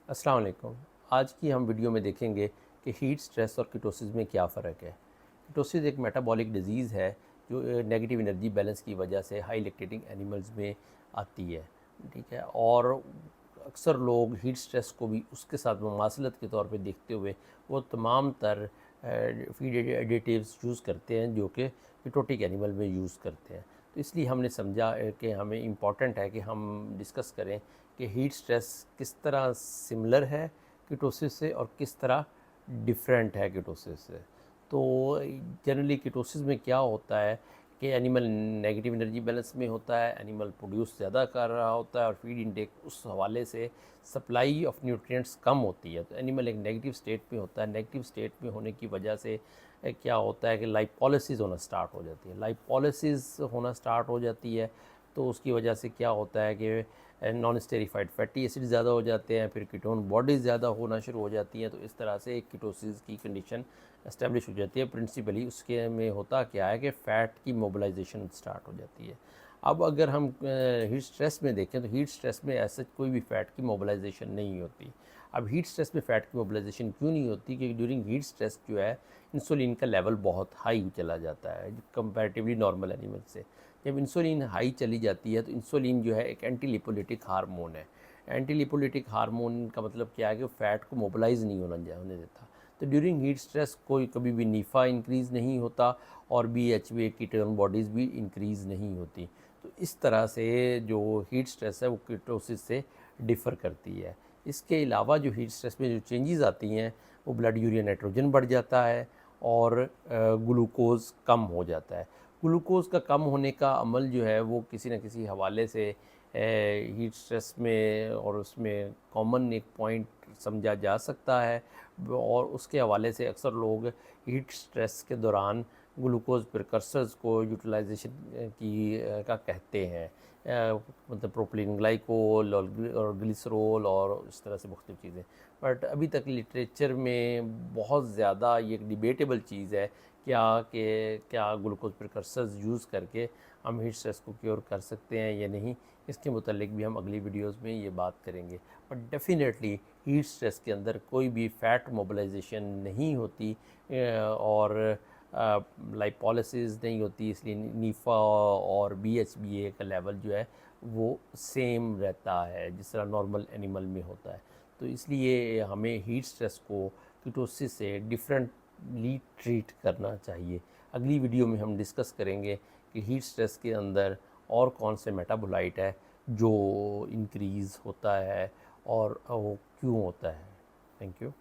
अस्सलाम वालेकुम। आज की हम वीडियो में देखेंगे कि हीट स्ट्रेस और कीटोसिस में क्या फ़र्क है। कीटोसिस एक मेटाबॉलिक डिजीज़ है जो नेगेटिव एनर्जी बैलेंस की वजह से हाई लैक्टेटिंग एनिमल्स में आती है, ठीक है। और अक्सर लोग हीट स्ट्रेस को भी उसके साथ मुमासलत के तौर पे देखते हुए वो तमाम तर फीड एडिटिव्स यूज़ करते हैं जो कि कीटोटिक एनिमल में यूज़ करते हैं। तो इसलिए हमने समझा कि हमें इम्पॉर्टेंट है कि हम डिस्कस करें कि हीट स्ट्रेस किस तरह सिमिलर है कीटोसिस से और किस तरह डिफरेंट है कीटोसिस से। तो जनरली कीटोसिस में क्या होता है कि एनिमल नेगेटिव एनर्जी बैलेंस में होता है, एनिमल प्रोड्यूस ज़्यादा कर रहा होता है और फीड इनटेक उस हवाले से सप्लाई ऑफ न्यूट्रिएंट्स कम होती है, तो एनिमल एक नेगेटिव स्टेट में होता है। नेगेटिव स्टेट में होने की वजह से क्या होता है कि लाइपोलिसिस होना स्टार्ट हो जाती है। लाइपोलिसिस होना स्टार्ट हो जाती है तो उसकी वजह से क्या होता है कि नॉन स्टेरिफाइड फैटी एसिड ज़्यादा हो जाते हैं, फिर कीटोन बॉडीज़ ज़्यादा होना शुरू हो जाती हैं। तो इस तरह से एक कीटोसिस की कंडीशन एस्टेब्लिश हो जाती है। प्रिंसिपली उसके में होता क्या है कि फ़ैट की मोबिलाइजेशन स्टार्ट हो जाती है। अब अगर हम हीट स्ट्रेस में देखें तो हीट स्ट्रेस में ऐसा कोई भी फ़ैट की मोबिलाइजेशन नहीं होती। अब हीट स्ट्रेस में फ़ैट की मोबिलाइजेशन क्यों नहीं होती? क्योंकि ड्यूरिंग हीट स्ट्रेस जो है इंसुलिन का लेवल बहुत हाई चला जाता है कंपैरेटिवली नॉर्मल एनिमल से। जब इंसुलिन हाई चली जाती है तो इंसुलिन जो है एक एंटी लिपोलिटिक हार्मोन है। एंटी लिपोलिटिक हार्मोन का मतलब क्या है कि फ़ैट को मोबिलाइज़ नहीं होने देता। तो ड्यूरिंग हीट स्ट्रेस कोई कभी भी नीफा इंक्रीज़ नहीं होता और बीएचबी कीटोन बॉडीज़ भी इंक्रीज़ नहीं होती। तो इस तरह से जो हीट स्ट्रेस है वो कीटोसिस से डिफ़र करती है। इसके अलावा जो हीट स्ट्रेस में जो चेंजेस आती हैं वो ब्लड यूरिया नाइट्रोजन बढ़ जाता है और ग्लूकोज़ कम हो जाता है। ग्लूकोज़ का कम होने का अमल जो है वो किसी न किसी हवाले से हीट स्ट्रेस में और उसमें कॉमन एक पॉइंट समझा जा सकता है। और उसके हवाले से अक्सर लोग हीट स्ट्रेस के दौरान ग्लूकोज प्रिकर्सर्स को यूटिलाइजेशन का कहते हैं। मतलब प्रोपिलीन ग्लाइकोल और ग्लिसरॉल और इस तरह से मुख्तलिफ़ चीज़ें। बट अभी तक लिटरेचर में बहुत ज़्यादा ये एक डिबेटेबल चीज़ है क्या ग्लूकोज प्रिकर्सर्स यूज़ करके हम हीट स्ट्रेस को क्योर कर सकते हैं या नहीं। इसके मुतालिक भी हम अगली वीडियोस में ये बात करेंगे। बट डेफिनेटली हीट स्ट्रेस के अंदर कोई भी फ़ैट मोबिलाइजेशन नहीं होती और लाइपोलिसिस नहीं होती, इसलिए नीफा और बीएचबीए का लेवल जो है वो सेम रहता है जिस तरह नॉर्मल एनिमल में होता है। तो इसलिए हमें हीट स्ट्रेस को कीटोसिस से डिफरेंटली ट्रीट करना चाहिए। अगली वीडियो में हम डिस्कस करेंगे कि हीट स्ट्रेस के अंदर और कौन से मेटाबोलाइट है जो इंक्रीज़ होता है और वो क्यों होता है। Thank you.